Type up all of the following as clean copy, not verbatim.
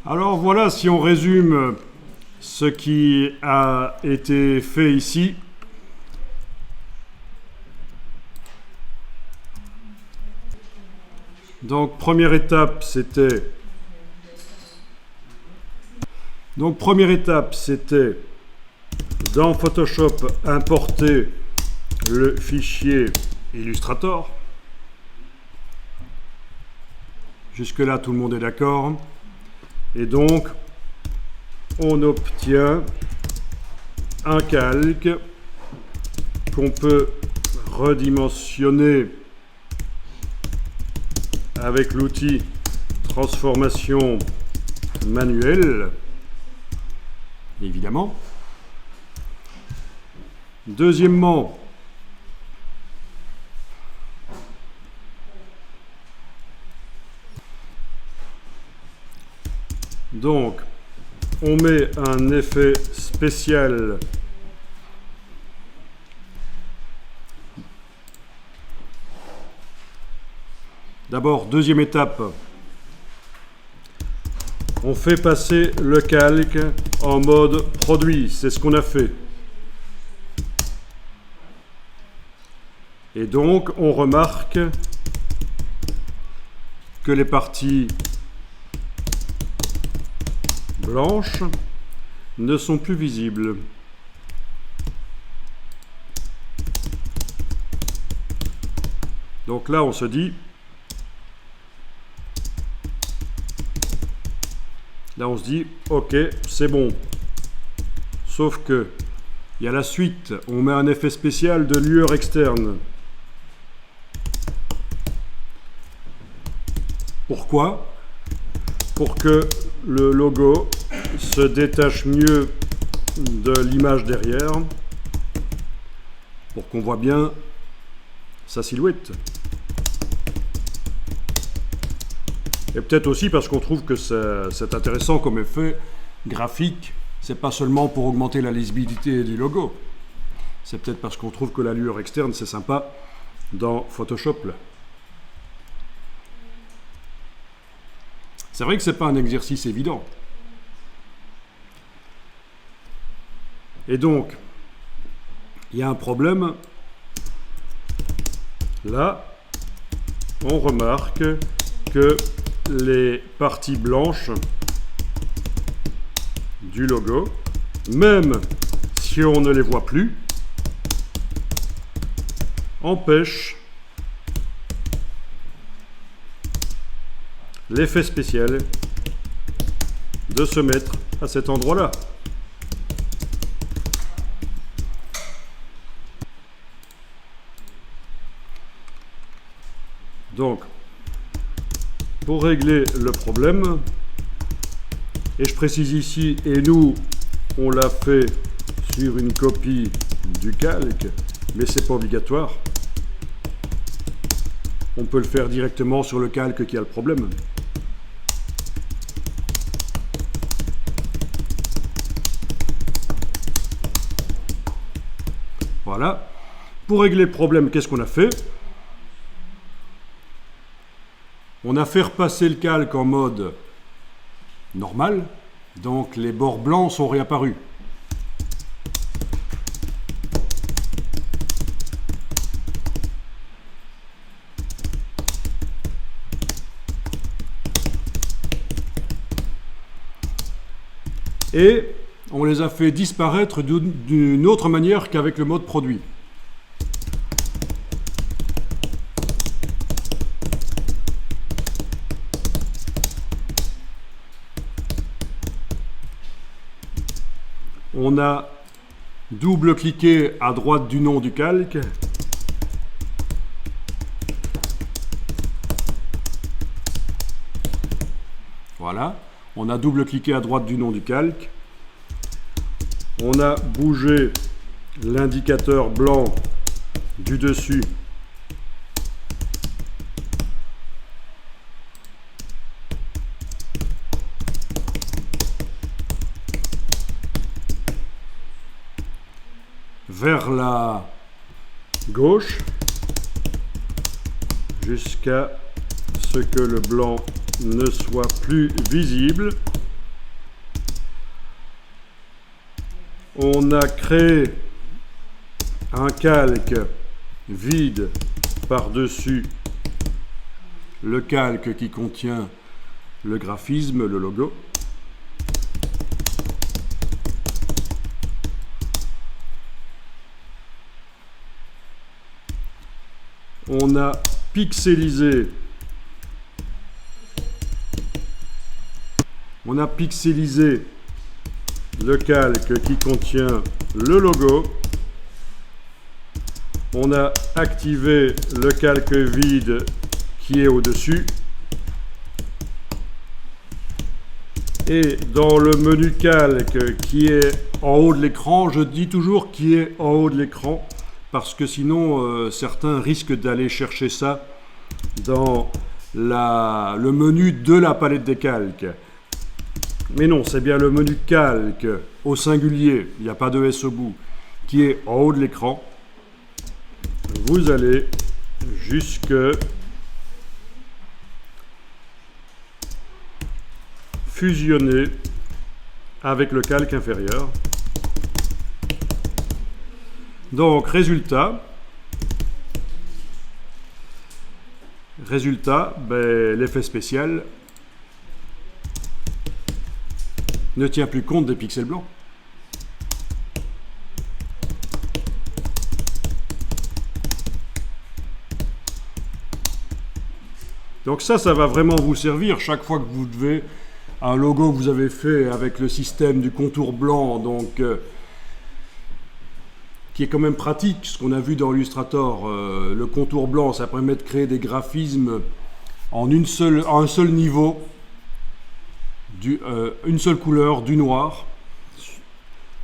Alors voilà, si on résume ce qui a été fait ici. Donc première étape, c'était dans Photoshop importer le fichier Illustrator. Jusque-là, tout le monde est d'accord. Et donc, on obtient un calque qu'on peut redimensionner avec l'outil transformation manuelle, évidemment. Deuxièmement, donc, on met un effet spécial d'abord, deuxième étape, on fait passer le calque en mode produit, c'est ce qu'on a fait. Et donc, on remarque que les parties blanches ne sont plus visibles. Donc là, on se dit, ok, c'est bon. Sauf que, il y a la suite, on met un effet spécial de lueur externe. Pourquoi? Pour que le logo se détache mieux de l'image derrière, pour qu'on voit bien sa silhouette. Et peut-être aussi parce qu'on trouve que c'est intéressant comme effet graphique. C'est pas seulement pour augmenter la lisibilité du logo. C'est peut-être parce qu'on trouve que la lueur externe, c'est sympa dans Photoshop. Là. C'est vrai que c'est pas un exercice évident. Et donc, il y a un problème. Là, on remarque que les parties blanches du logo, même si on ne les voit plus, empêchent l'effet spécial de se mettre à cet endroit-là. Donc, pour régler le problème, et je précise ici, et nous, on l'a fait sur une copie du calque, mais c'est pas obligatoire. On peut le faire directement sur le calque qui a le problème. Voilà. Pour régler le problème, qu'est-ce qu'on a fait? On a fait repasser le calque en mode normal, donc les bords blancs sont réapparus. Et on les a fait disparaître d'une autre manière qu'avec le mode produit. On a double-cliqué à droite du nom du calque. Voilà. On a double-cliqué à droite du nom du calque. On a bougé l'indicateur blanc du dessus vers la gauche jusqu'à ce que le blanc ne soit plus visible. On a créé un calque vide par-dessus le calque qui contient le graphisme, le logo. On a pixelisé le calque qui contient le logo. On a activé le calque vide qui est au-dessus. Et dans le menu calque qui est en haut de l'écran, je dis toujours qui est en haut de l'écran, parce que sinon certains risquent d'aller chercher ça dans le menu de la palette des calques. Mais non, c'est bien le menu calque au singulier, il n'y a pas de S au bout, qui est en haut de l'écran. Vous allez jusque fusionner avec le calque inférieur. Donc, résultat, l'effet spécial ne tient plus compte des pixels blancs. Donc ça va vraiment vous servir chaque fois que vous devez un logo que vous avez fait avec le système du contour blanc, donc qui est quand même pratique, ce qu'on a vu dans Illustrator. Le contour blanc, ça permet de créer des graphismes en un seul niveau, une seule couleur, du noir.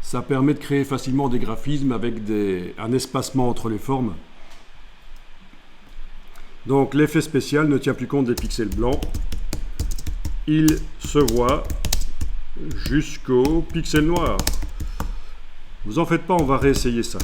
Ça permet de créer facilement des graphismes avec un espacement entre les formes. Donc l'effet spécial ne tient plus compte des pixels blancs. Il se voit jusqu'au pixel noir. Vous en faites pas, on va réessayer ça.